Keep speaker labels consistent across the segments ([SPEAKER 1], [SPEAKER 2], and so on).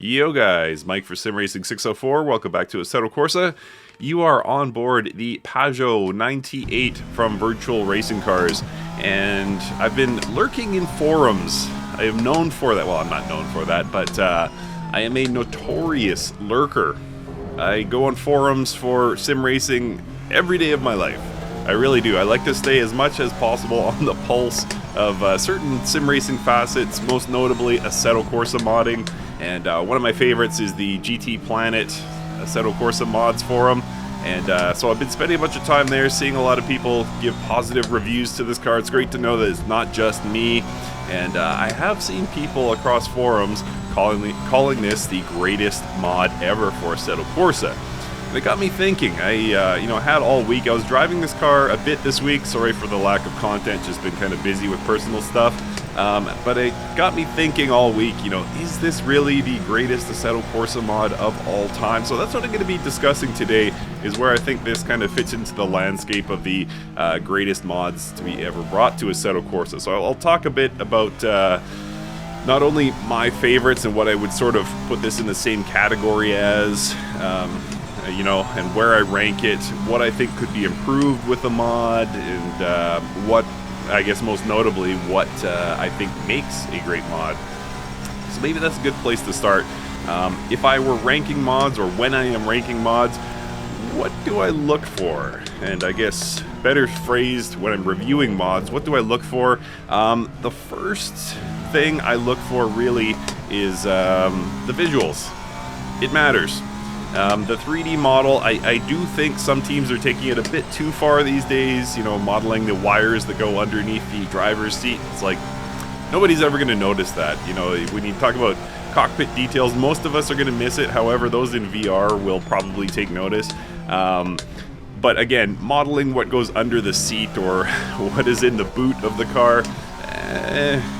[SPEAKER 1] Yo guys, Mike for Sim Racing 604. Welcome back to Assetto Corsa. You are on board the Pageau 98 from Virtual Racing Cars, and I've been lurking in forums. I am known for that. Well, I'm not known for that, but I am a notorious lurker. I go on forums for sim racing every day of my life. I really do. I like to stay as much as possible on the pulse of certain sim racing facets, most notably Assetto Corsa modding. And one of my favorites is the GT Planet Assetto Corsa mods forum. And so I've been spending a bunch of time there, seeing a lot of people give positive reviews to this car. It's great to know that it's not just me. And I have seen people across forums calling this the greatest mod ever for Assetto Corsa. And it got me thinking. I had all week. I was driving this car a bit this week. Sorry for the lack of content. Just been kind of busy with personal stuff. But it got me thinking all week, is this really the greatest Assetto Corsa mod of all time? So that's what I'm going to be discussing today, is where I think this kind of fits into the landscape of the greatest mods to be ever brought to Assetto Corsa. So I'll talk a bit about not only my favorites and what I would sort of put this in the same category as, and where I rank it, what I think could be improved with the mod, and what, I guess most notably, what I think makes a great mod. So maybe that's a good place to start. If I were ranking mods, or when I am ranking mods, what do I look for? And I guess better phrased, when I'm reviewing mods, what do I look for? The first thing I look for really is the visuals. It matters. The 3D model, I do think some teams are taking it a bit too far these days, modeling the wires that go underneath the driver's seat. It's like, nobody's ever going to notice that. When you talk about cockpit details, most of us are going to miss it. However, those in VR will probably take notice. But again, modeling what goes under the seat or what is in the boot of the car,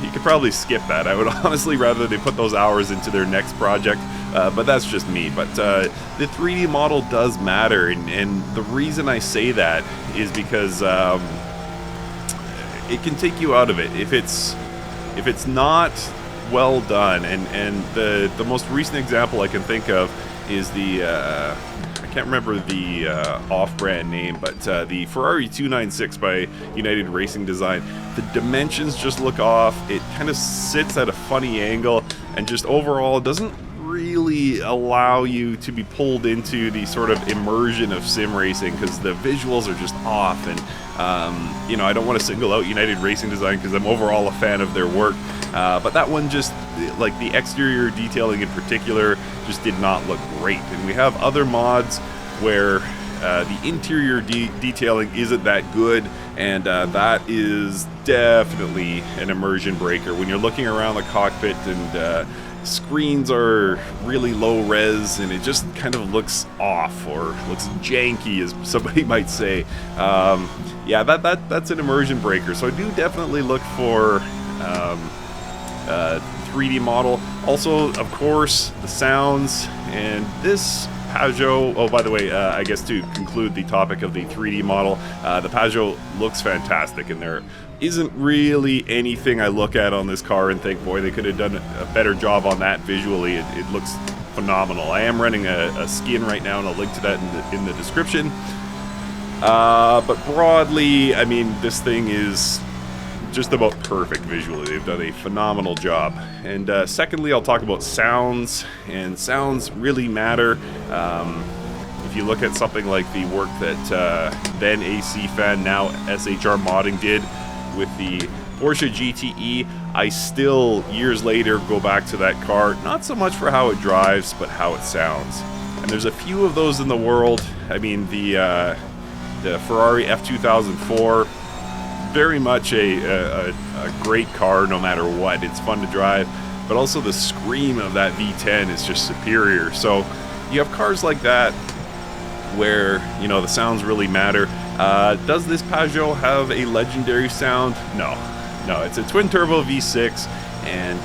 [SPEAKER 1] you could probably skip that. I would honestly rather they put those hours into their next project, but that's just me. But the 3D model does matter, and the reason I say that is because it can take you out of it if it's not well done. And the most recent example I can think of is the I can't remember the off-brand name, but the Ferrari 296 by United Racing Design. The dimensions just look off. It kind of sits at a funny angle, and just overall doesn't really allow you to be pulled into the sort of immersion of sim racing, because the visuals are just off. And I don't want to single out United Racing Design because I'm overall a fan of their work, but that one just, like the exterior detailing in particular, just did not look great. And we have other mods where the interior detailing isn't that good, and that is definitely an immersion breaker. When you're looking around the cockpit and screens are really low res, and it just kind of looks off, or looks janky, as somebody might say. That's an immersion breaker. So I do definitely look for 3D model. Also, of course, the sounds. And this Pageau, oh, by the way, I guess to conclude the topic of the 3D model, the Pageau looks fantastic, and there isn't really anything I look at on this car and think, boy, they could have done a better job on that visually. It looks phenomenal. I am running a skin right now, and I'll link to that in the description. But broadly, I mean, this thing is just about perfect visually. They've done a phenomenal job. And secondly, I'll talk about sounds, and sounds really matter. If you look at something like the work that then AC Fan, now SHR Modding did with the Porsche GTE, I still, years later, go back to that car, not so much for how it drives, but how it sounds. And there's a few of those in the world. I mean, the Ferrari F2004, very much a great car no matter what. It's fun to drive, but also the scream of that V10 is just superior. So you have cars like that where, the sounds really matter. Does this Pageau have a legendary sound? No, it's a twin-turbo V6, and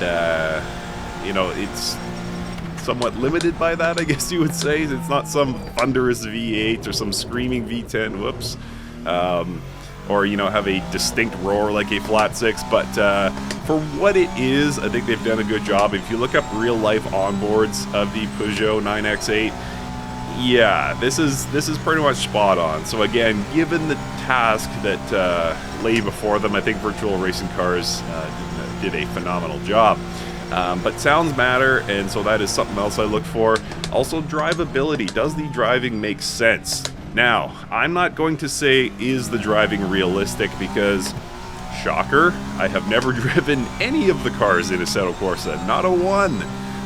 [SPEAKER 1] it's somewhat limited by that, I guess you would say. It's not some thunderous V8 or some screaming V10. Whoops. or, you know, have a distinct roar like a flat six, but for what it is, I think they've done a good job. If you look up real-life onboards of the Peugeot 9X8, yeah, this is pretty much spot on. So again, given the task that lay before them, I think Virtual Racing Cars did a phenomenal job. But sounds matter, and so that is something else I look for. Also, drivability. Does the driving make sense? Now, I'm not going to say, is the driving realistic, because, shocker, I have never driven any of the cars in Assetto Corsa, not a one.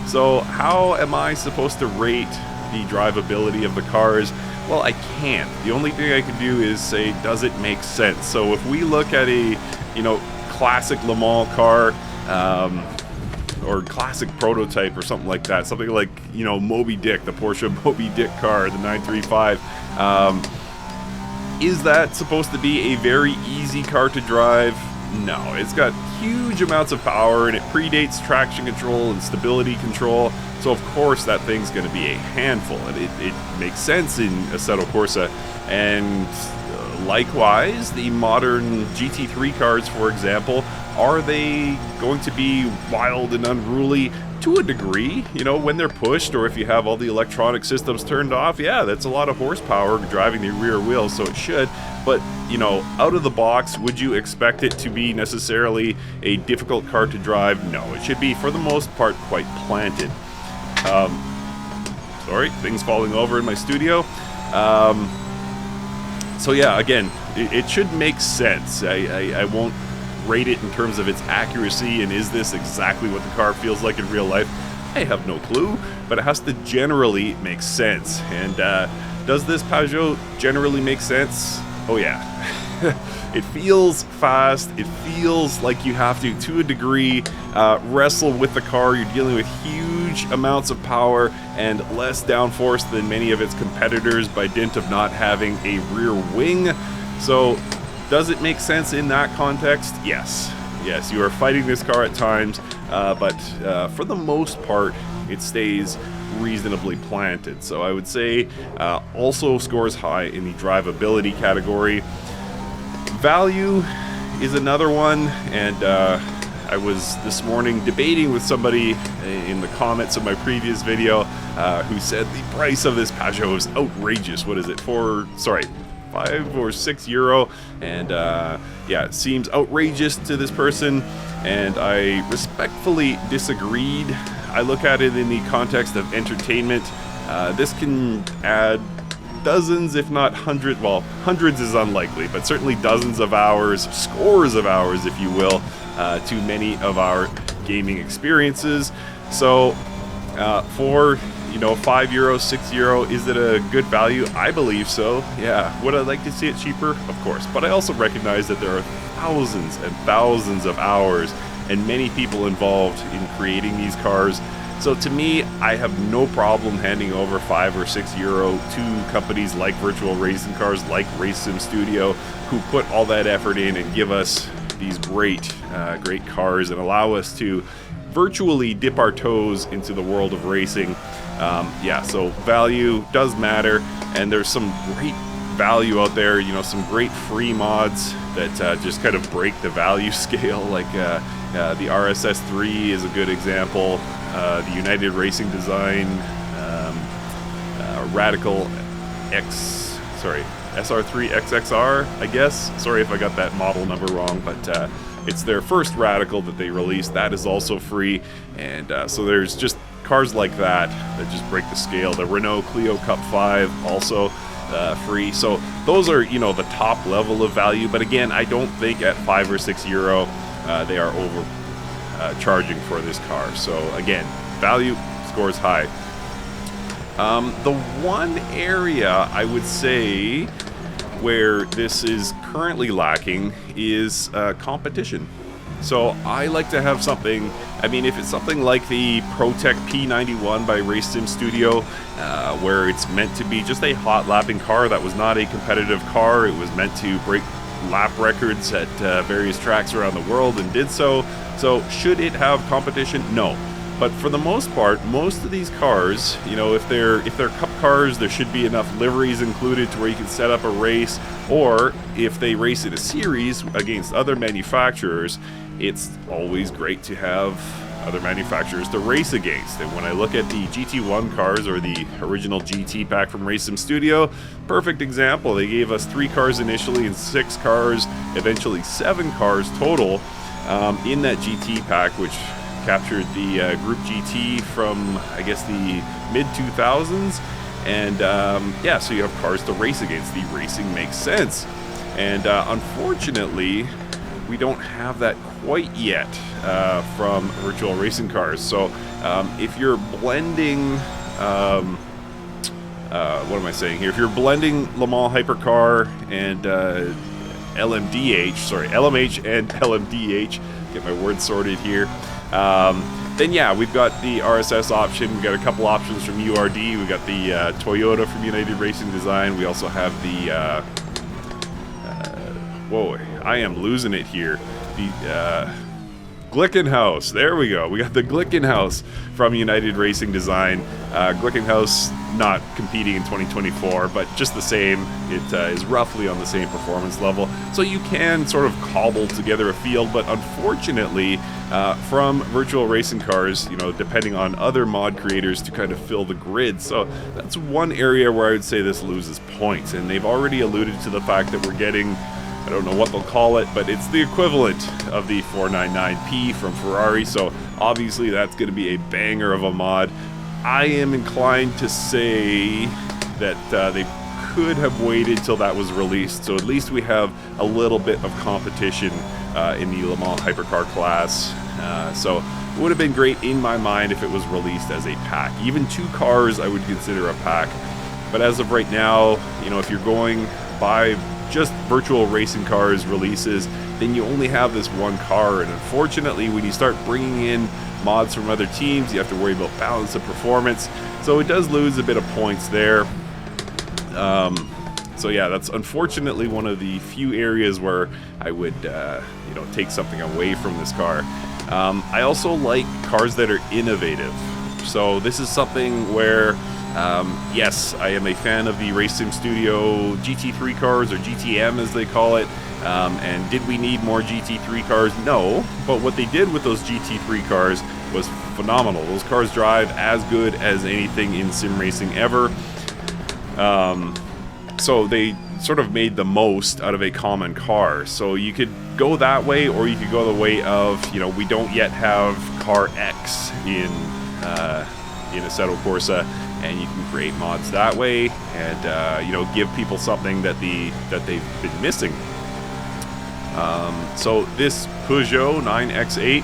[SPEAKER 1] So how am I supposed to rate the drivability of the cars? Well, I can't. The only thing I can do is say, does it make sense? So if we look at a, you know, classic Le Mans car, or classic prototype or something like that, something like, you know, Moby Dick, the Porsche Moby Dick car, the 935, is that supposed to be a very easy car to drive? No, it's got huge amounts of power, and it predates traction control and stability control, so of course that thing's going to be a handful, and it makes sense in Assetto Corsa. And likewise, the modern GT3 cars, for example, are they going to be wild and unruly? To a degree, you know, when they're pushed, or if you have all the electronic systems turned off, yeah, that's a lot of horsepower driving the rear wheel, so it should. But, you know, out of the box, would you expect it to be necessarily a difficult car to drive? No, it should be, for the most part, quite planted. Sorry, things falling over in my studio. So yeah, again, it should make sense. I won't rate it in terms of its accuracy, and is this exactly what the car feels like in real life? I have no clue, but it has to generally make sense. And does this Pageau generally make sense? Oh yeah. It feels fast, it feels like you have to a degree, wrestle with the car. You're dealing with huge amounts of power and less downforce than many of its competitors by dint of not having a rear wing. So does it make sense in that context? Yes. Yes, you are fighting this car at times, but for the most part, it stays reasonably planted. So I would say also scores high in the drivability category. Value is another one, and I was this morning debating with somebody in the comments of my previous video who said the price of this Pageau is outrageous. What is it? 5 or 6 euro, and yeah, it seems outrageous to this person, and I respectfully disagreed. I look at it in the context of entertainment. This can add dozens, if not hundreds, well, hundreds is unlikely, but certainly dozens of hours, scores of hours, if you will, to many of our gaming experiences. So for, you know, 5 euro, 6 euro, is it a good value? I believe so. Yeah. Would I like to see it cheaper? Of course. But I also recognize that there are thousands and thousands of hours and many people involved in creating these cars. So to me, I have no problem handing over 5 or 6 euro to companies like Virtual Racing Cars, like Race Sim Studio, who put all that effort in and give us these great cars and allow us to virtually dip our toes into the world of racing. Yeah, so value does matter, and there's some great value out there, you know, some great free mods that just kind of break the value scale, like the RSS3 is a good example, the United Racing Design, Radical SR3 XXR, I guess. Sorry if I got that model number wrong, but it's their first Radical that they released. That is also free, and so there's just cars like that just break the scale. The Renault Clio Cup 5 also free. So those are, you know, the top level of value. But again, I don't think at 5 or 6 euro they are over charging for this car. So again, value scores high. The one area I would say where this is currently lacking is competition. So I like to have something, I mean, if it's something like the ProTech P91 by Race Sim Studio, where it's meant to be just a hot lapping car that was not a competitive car, it was meant to break lap records at various tracks around the world and did so. So should it have competition? No. But for the most part, most of these cars, you know, if they're cup cars, there should be enough liveries included to where you can set up a race, or if they race in a series against other manufacturers, it's always great to have other manufacturers to race against. And when I look at the GT1 cars, or the original GT pack from Race Sim Studio, perfect example. They gave us 3 cars initially and 6 cars, eventually 7 cars total in that GT pack, which captured the Group GT from, I guess, the mid-2000s. And yeah, so you have cars to race against. The racing makes sense. And unfortunately, we don't have that quite yet from virtual racing cars. So if you're blending, what am I saying here? If you're blending Le Mans Hypercar and LMH and LMDH, get my words sorted here, then yeah, we've got the RSS option. We've got a couple options from URD. We've got the Toyota from United Racing Design. We also have the whoa, I am losing it here. The Glickenhaus. There we go. We got the Glickenhaus from United Racing Design. Glickenhaus not competing in 2024, but just the same. It is roughly on the same performance level. So you can sort of cobble together a field, but unfortunately, from virtual racing cars, you know, depending on other mod creators to kind of fill the grid. So that's one area where I would say this loses points. And they've already alluded to the fact that we're getting, I don't know what they'll call it, but it's the equivalent of the 499P from Ferrari, so obviously that's going to be a banger of a mod. I am inclined to say that they could have waited till that was released, so at least we have a little bit of competition in the Le Mans Hypercar class. So it would have been great in my mind if it was released as a pack. Even 2 cars I would consider a pack, but as of right now, you know, if you're going by just virtual racing cars releases, then you only have this one car. And unfortunately, when you start bringing in mods from other teams, you have to worry about balance of performance, so it does lose a bit of points there. So yeah, that's unfortunately one of the few areas where I would you know, take something away from this car. I also like cars that are innovative, so this is something where yes, I am a fan of the Race Sim Studio GT3 cars, or GTM as they call it. And did we need more GT3 cars? No, but what they did with those GT3 cars was phenomenal. Those cars drive as good as anything in sim racing ever. So they sort of made the most out of a common car. So you could go that way, or you could go the way of, you know, we don't yet have car X in Assetto Corsa, and you can create mods that way, and you know, give people something that they've been missing. So this Peugeot 9X8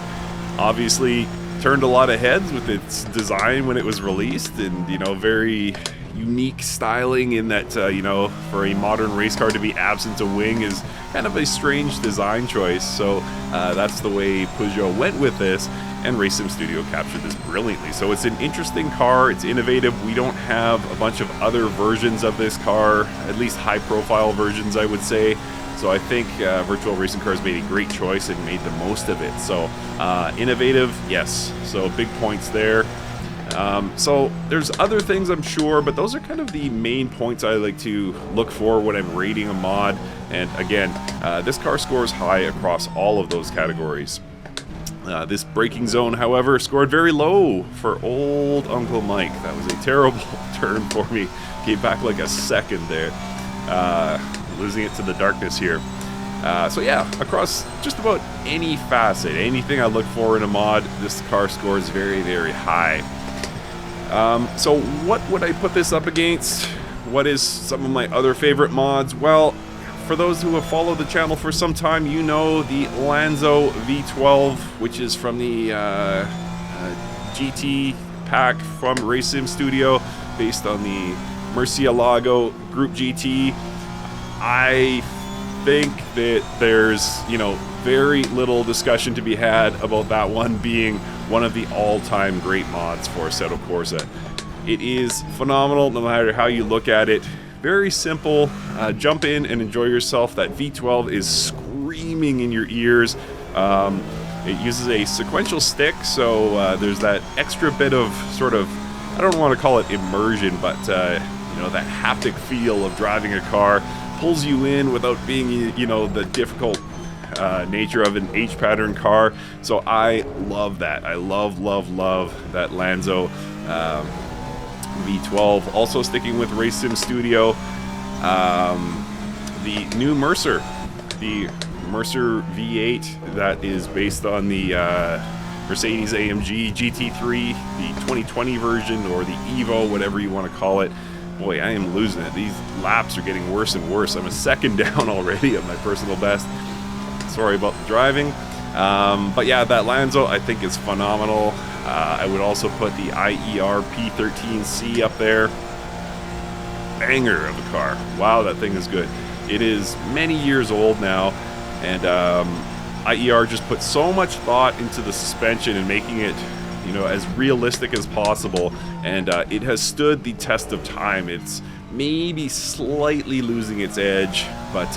[SPEAKER 1] obviously turned a lot of heads with its design when it was released, and you know, very unique styling in that you know, for a modern race car to be absent a wing is kind of a strange design choice. So that's the way Peugeot went with this, and Race Sim Studio captured this brilliantly. So it's an interesting car, it's innovative. We don't have a bunch of other versions of this car, at least high profile versions, I would say. So I think Virtual Racing Cars made a great choice and made the most of it. So innovative, yes, so big points there. So there's other things, I'm sure, but those are kind of the main points I like to look for when I'm rating a mod. And again, this car scores high across all of those categories. This braking zone, however, scored very low for old Uncle Mike. That was a terrible turn for me. Came back like a second there. Losing it to the darkness here. So yeah, across just about any facet, anything I look for in a mod, this car scores very, very high. So what would I put this up against? What is some of my other favorite mods? Well, for those who have followed the channel for some time, you know the Lanzo V12, which is from the GT pack from Race Sim Studio, based on the Murcielago Group GT. I think that there's, you know, very little discussion to be had about that one being one of the all-time great mods for Assetto Corsa. It is phenomenal no matter how you look at it. Very simple. Jump in and enjoy yourself. That V12 is screaming in your ears. It uses a sequential stick, so there's that extra bit of sort of, I don't want to call it immersion, but you know, that haptic feel of driving a car. Pulls you in without being, you know, the difficult nature of an H-pattern car. So I love that. I love that Lanzo V12. Also sticking with Race Sim Studio, the new Mercer, the Mercer V8 that is based on the Mercedes AMG GT3, the 2020 version, or the Evo, whatever you want to call it. Boy, I am losing it. These laps are getting worse and worse. I'm a second down already at my personal best. Sorry about the driving. But yeah, that Lanzo I think is phenomenal. I would also put the IER P13C up there. Banger of a car. Wow, that thing is good. It is many years old now, and IER just put so much thought into the suspension and making it, you know, as realistic as possible, and it has stood the test of time. It's maybe slightly losing its edge, but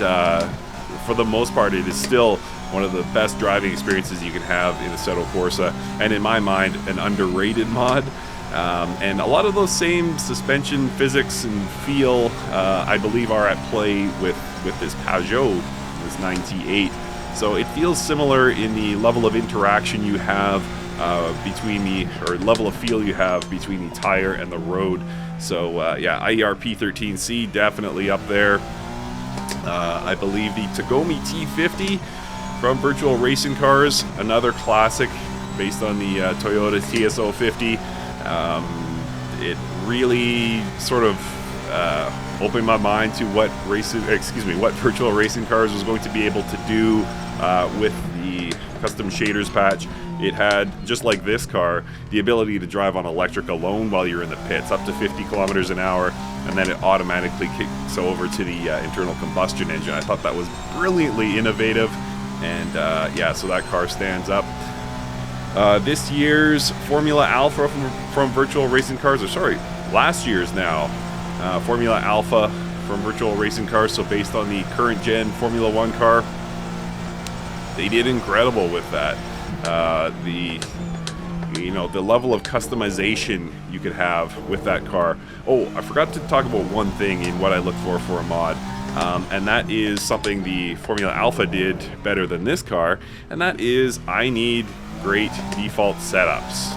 [SPEAKER 1] for the most part, it is still one of the best driving experiences you can have in Assetto Corsa, and in my mind, an underrated mod. And a lot of those same suspension physics and feel, I believe, are at play with this Pageau, this 98. So it feels similar in the level of interaction you have between the, or level of feel you have between the tire and the road. So yeah, IER P13C definitely up there. I believe the Tagomi T50 from Virtual Racing Cars, another classic based on the Toyota TS050. It really sort of opened my mind to what Virtual Racing Cars was going to be able to do with the custom shaders patch. It had, just like this car, the ability to drive on electric alone while you're in the pits, up to 50 kilometers an hour, and then it automatically kicks over to the internal combustion engine. I thought that was brilliantly innovative, and yeah, so that car stands up. This year's Formula Alpha from Virtual Racing Cars, or sorry, last year's now, Formula Alpha from Virtual Racing Cars, so based on the current gen Formula 1 car, they did incredible with that. The level of customization you could have with that car. Oh, I forgot to talk about one thing in what I look for a mod, and that is something the Formula Alpha did better than this car, and that is I need great default setups,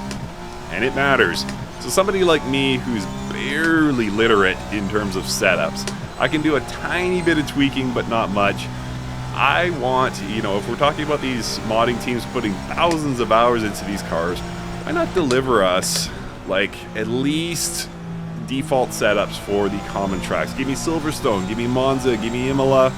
[SPEAKER 1] and it matters. So somebody like me who's barely literate in terms of setups, I can do a tiny bit of tweaking, but not much. I want, if we're talking about these modding teams putting thousands of hours into these cars, why not deliver us, like, at least default setups for the common tracks? Give me Silverstone, give me Monza, give me Imola,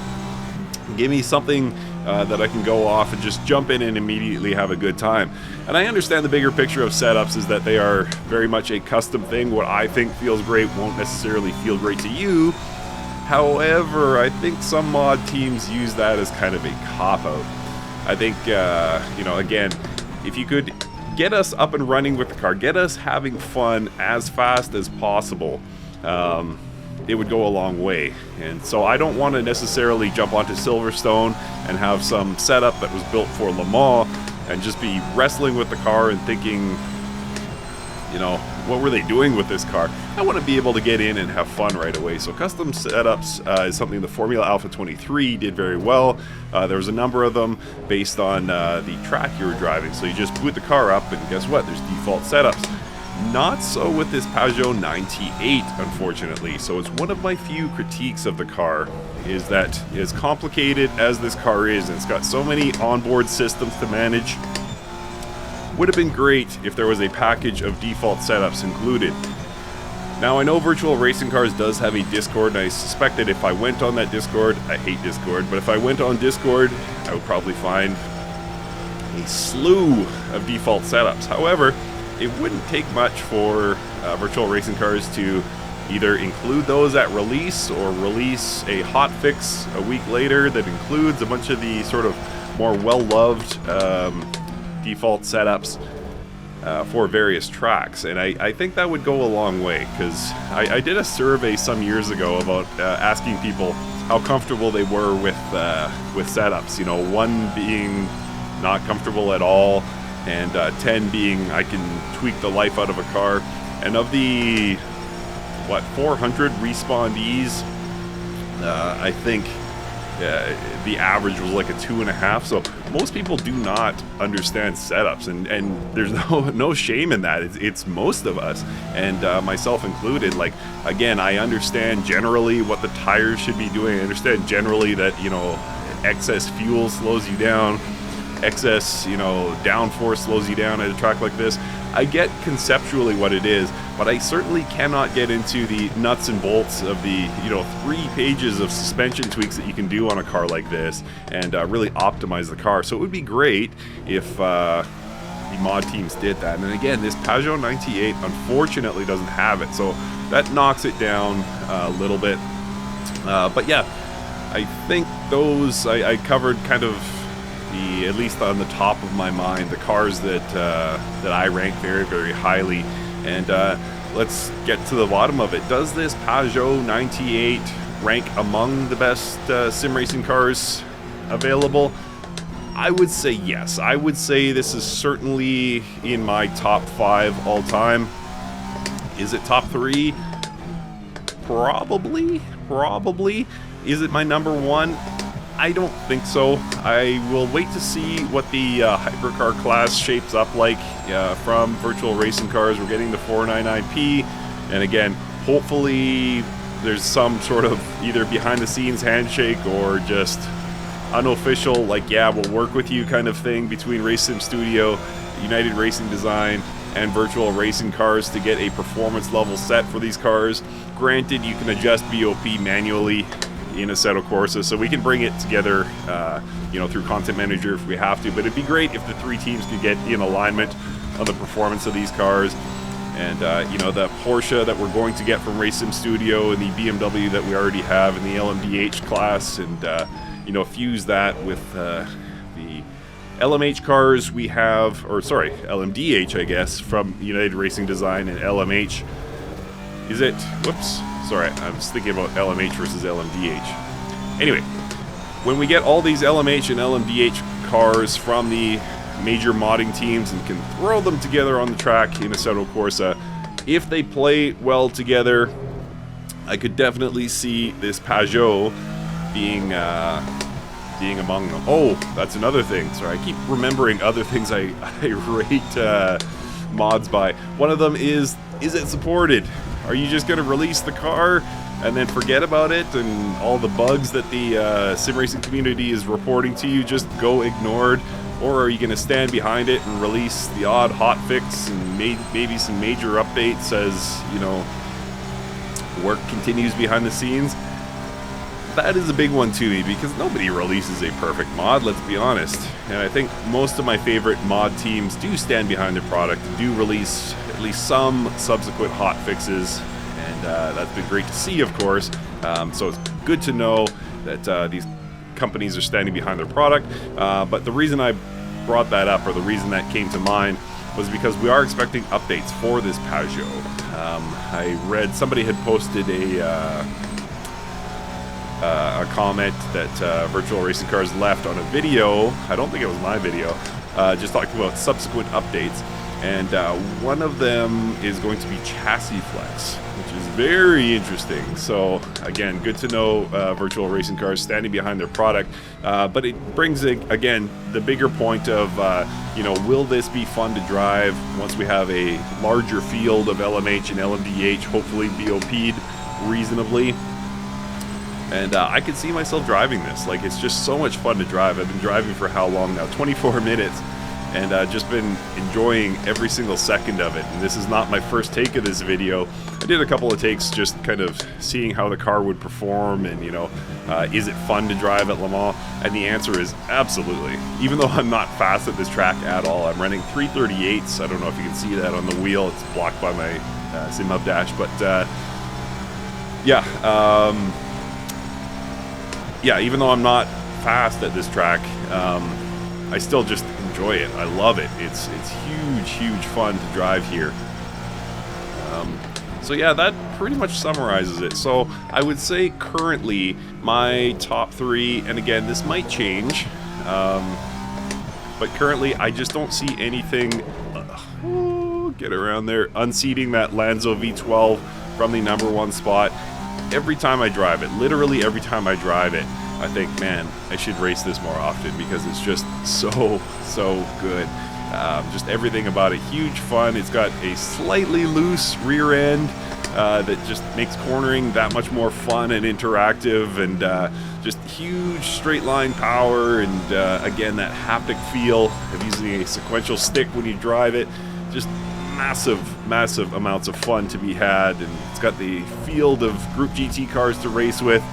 [SPEAKER 1] give me something that I can go off and just jump in and immediately have a good time. And I understand the bigger picture of setups is that they are very much a custom thing. What I think feels great won't necessarily feel great to you. However, I think some mod teams use that as kind of a cop-out. I think, again, if you could get us up and running with the car, get us having fun as fast as possible, it would go a long way. And so I don't want to necessarily jump onto Silverstone and have some setup that was built for Le Mans and just be wrestling with the car and thinking, what were they doing with this car? I want to be able to get in and have fun right away. So custom setups is something the Formula Alpha 23 did very well. There was a number of them based on the track you were driving. So you just boot the car up and guess what? There's default setups. Not so with this Pageau 98, unfortunately. So it's one of my few critiques of the car, is that as complicated as this car is, and it's got so many onboard systems to manage, would have been great if there was a package of default setups included. Now, I know Virtual Racing Cars does have a Discord, and I suspect that if I went on that Discord, I hate Discord, but if I went on Discord, I would probably find a slew of default setups. However, it wouldn't take much for Virtual Racing Cars to either include those at release or release a hotfix a week later that includes a bunch of the sort of more well-loved default setups for various tracks. And I think that would go a long way, because I did a survey some years ago about asking people how comfortable they were with setups. One being not comfortable at all, and 10 being I can tweak the life out of a car. And of the 400 respondees, I think the average was like a 2.5. So most people do not understand setups, and there's no shame in that. It's most of us, and myself included. Like, again, I understand generally what the tires should be doing. I understand generally that, you know, excess fuel slows you down, excess, you know, downforce slows you down at a track like this. I get conceptually what it is, but I certainly cannot get into the nuts and bolts of the, you know, 3 pages of suspension tweaks that you can do on a car like this, and really optimize the car. So it would be great if the mod teams did that. And again, this Pageau 98 unfortunately doesn't have it, so that knocks it down a little bit. But yeah, I think those I covered kind of at least on the top of my mind, the cars that I rank very, very highly. And let's get to the bottom of it. Does this Pageau 98 rank among the best sim racing cars available? I would say yes. I would say this is certainly in my top 5 all time. Is it top 3? Probably. Is it my number 1? I don't think so. I will wait to see what the hypercar class shapes up like from virtual racing cars. We're getting the 499p, and again, hopefully there's some sort of either behind the scenes handshake or just unofficial, like, yeah, we'll work with you kind of thing between Race Sim Studio, United Racing Design, and virtual racing cars to get a performance level set for these cars. Granted, you can adjust BOP manually in Assetto Corsa, so we can bring it together, you know, through Content Manager if we have to. But it'd be great if the 3 teams could get in alignment on the performance of these cars. And you know, the Porsche that we're going to get from Race Sim Studio, and the BMW that we already have in the LMDH class, and you know, fuse that with the LMH cars we have, or sorry, LMDH, I guess, from United Racing Design, and LMH. Is it? Whoops. Sorry, I was thinking about LMH versus LMDH. Anyway, when we get all these LMH and LMDH cars from the major modding teams and can throw them together on the track in Assetto Corsa, if they play well together, I could definitely see this Pageau being among them. Oh, that's another thing. Sorry, I keep remembering other things I rate mods by. One of them is it supported? Are you just going to release the car and then forget about it, and all the bugs that the sim racing community is reporting to you just go ignored? Or are you going to stand behind it and release the odd hotfix and maybe some major updates as, you know, work continues behind the scenes? That is a big one to me, because nobody releases a perfect mod, let's be honest. And I think most of my favorite mod teams do stand behind their product, do release at least some subsequent hot fixes, and that's been great to see, of course. So it's good to know that these companies are standing behind their product. But the reason I brought that up, or the reason that came to mind, was because we are expecting updates for this Pageau. I read somebody had posted a comment that Virtual Racing Cars left on a video. I don't think it was my video, just talking about subsequent updates. And one of them is going to be chassis flex, which is very interesting. So again, good to know Virtual Racing Cars standing behind their product. But it brings, again, the bigger point of, you know, will this be fun to drive once we have a larger field of LMH and LMDH, hopefully BOP'd reasonably. And I could see myself driving this. Like, it's just so much fun to drive. I've been driving for how long now? 24 minutes. And just been enjoying every single second of it. And this is not my first take of this video. I did a couple of takes just kind of seeing how the car would perform, and, you know, is it fun to drive at Le Mans? And the answer is absolutely. Even though I'm not fast at this track at all, I'm running 338s. I don't know if you can see that on the wheel. It's blocked by my Sim Hub dash. But yeah, yeah, even though I'm not fast at this track, I still just enjoy it. I love it. It's huge fun to drive here. So yeah, that pretty much summarizes it. So I would say currently my top 3, and again, this might change, but currently I just don't see anything. Get around there, unseating that Lanzo V12 from the #1 spot. Every time I drive it, literally every time I drive it, I think, man, I should race this more often because it's just so good. Just everything about it, huge fun. It's got a slightly loose rear end that just makes cornering that much more fun and interactive, and just huge straight line power, and again, that haptic feel of using a sequential stick when you drive it. Just massive amounts of fun to be had, and it's got the field of Group GT cars to race with,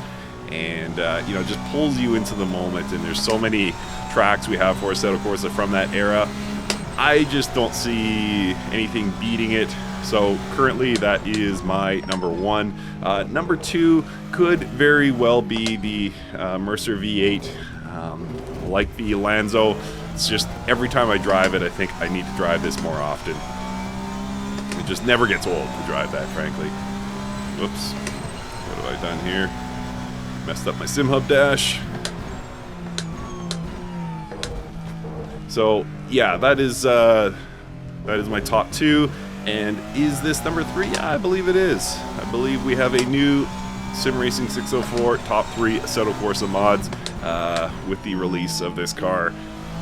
[SPEAKER 1] and you know, just pulls you into the moment. And there's so many tracks we have for Assetto Corsa from that era. I just don't see anything beating it. So currently that is my #1. #2 could very well be the Mercer V8, like the Lanzo. It's just every time I drive it, I think I need to drive this more often. It just never gets old to drive that, frankly. Whoops. What have I done here? Messed up my SimHub dash. So yeah, that is my top 2. And is this #3? Yeah, I believe it is. I believe we have a new Sim Racing 604 top 3 Assetto Corsa mods with the release of this car.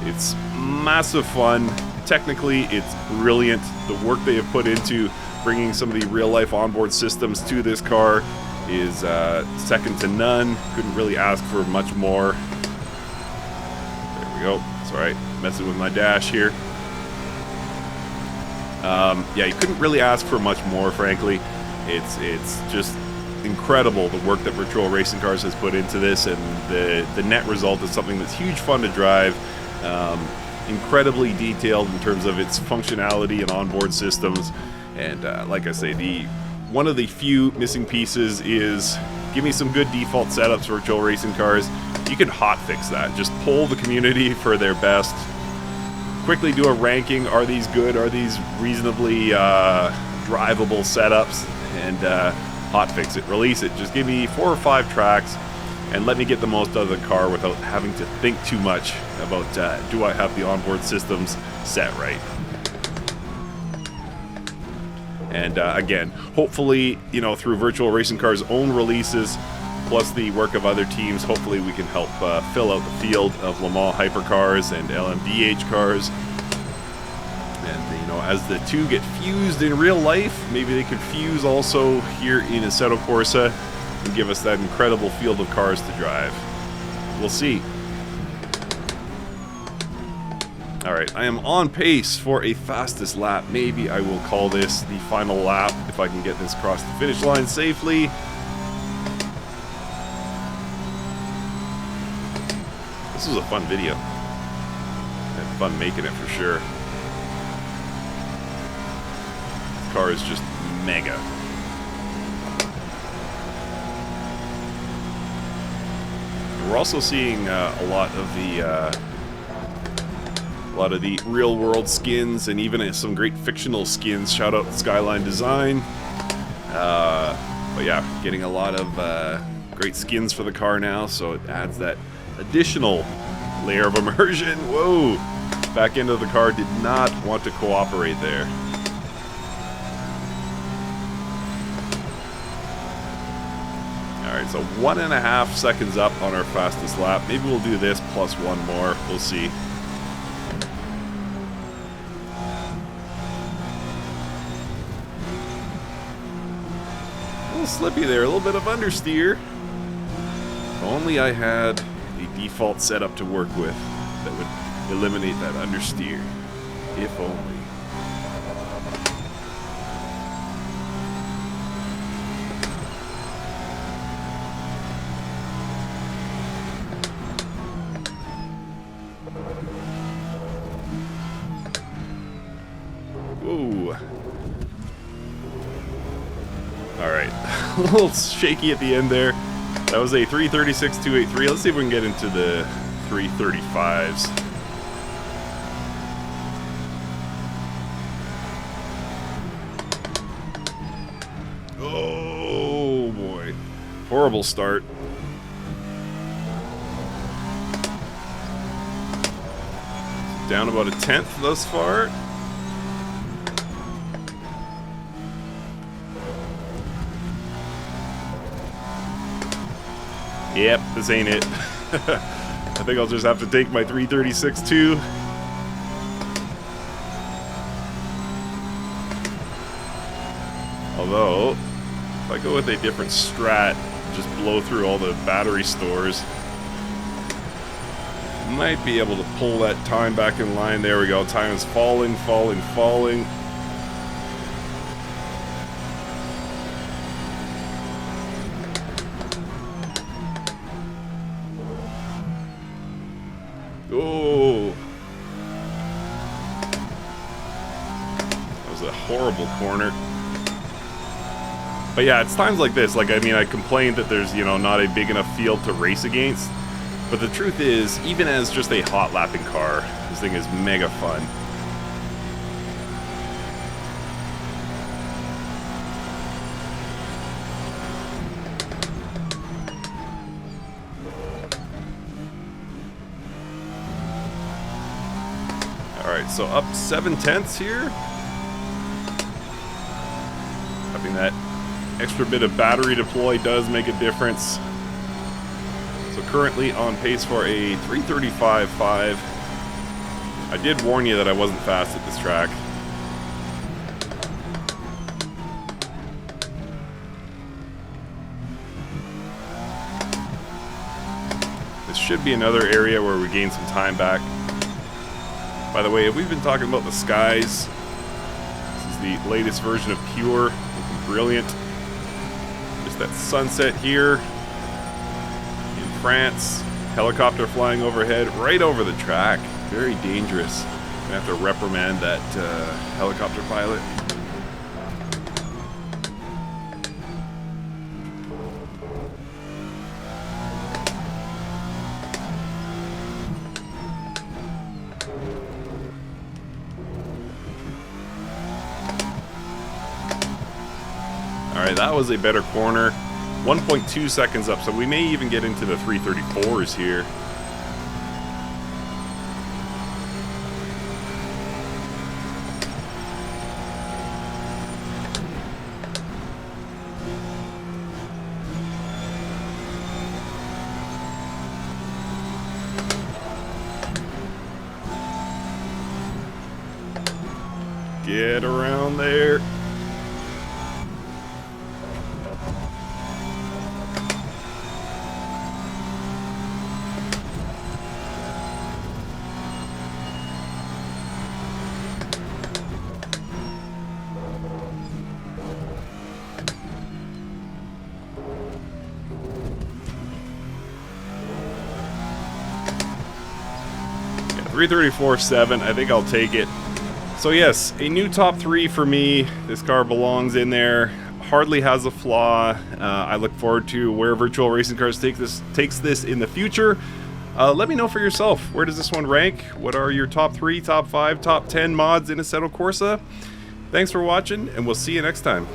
[SPEAKER 1] It's massive fun. Technically, it's brilliant. The work they have put into bringing some of the real-life onboard systems to this car is second to none. Couldn't really ask for much more. There we go. Sorry, messing with my dash here. Yeah, you couldn't really ask for much more, frankly. It's just incredible the work that Virtual Racing Cars has put into this, and the net result is something that's huge fun to drive. Incredibly detailed in terms of its functionality and onboard systems, and like I say, one of the few missing pieces is give me some good default setups for Virtual Racing Cars. You can hotfix that. Just poll the community for their best. Quickly do a ranking. Are these good? Are these reasonably drivable setups? And hotfix it. Release it. Just give me 4 or 5 tracks and let me get the most out of the car without having to think too much about do I have the onboard systems set right. And again, hopefully, you know, through Virtual Racing Cars' own releases, plus the work of other teams, hopefully we can help fill out the field of Le Mans Hypercars and LMDH cars. And, you know, as the two get fused in real life, maybe they could fuse also here in Assetto Corsa and give us that incredible field of cars to drive. We'll see. Alright, I am on pace for a fastest lap. Maybe I will call this the final lap if I can get this across the finish line safely. This was a fun video. I had fun making it for sure. This car is just mega. We're also seeing a lot of the real world skins, and even some great fictional skins. Shout out to Skyline Design. But yeah, getting a lot of great skins for the car now, so it adds that additional layer of immersion. Whoa! Back end of the car did not want to cooperate there. Alright, so 1.5 seconds up on our fastest lap. Maybe we'll do this plus 1 more. We'll see. A little slippy there, a little bit of understeer. If only I had a default setup to work with that would eliminate that understeer. If only. Whoa. Alright. A little shaky at the end there. That was a 336.283. Let's see if we can get into the 335s. Oh boy. Horrible start. Down about a 1/10 thus far. Yep, this ain't it. I think I'll just have to take my 336.2. Although, if I go with a different strat, just blow through all the battery stores, might be able to pull that time back in line. There we go. Time is falling, falling, falling. Oh, that was a horrible corner. But yeah, it's times like this. Like, I mean, I complained that there's, you know, not a big enough field to race against. But the truth is, even as just a hot lapping car, this thing is mega fun. Alright, so up 7/10 here. Having that extra bit of battery deploy does make a difference. So currently on pace for a 335.5. I did warn you that I wasn't fast at this track. This should be another area where we gain some time back. By the way, we've been talking about the skies. This is the latest version of Pure. Looking brilliant. Just that sunset here in France. Helicopter flying overhead right over the track. Very dangerous. I have to reprimand that helicopter pilot. Alright, that was a better corner. 1.2 seconds up, so we may even get into the 334s here. Get around there. Yeah, 334.7, I think I'll take it. So yes, a new top 3 for me. This car belongs in there. Hardly has a flaw. I look forward to where Virtual Racing Cars takes this in the future. Let me know for yourself. Where does this one rank? What are your top 3, top 5, top 10 mods in Assetto Corsa? Thanks for watching, and we'll see you next time.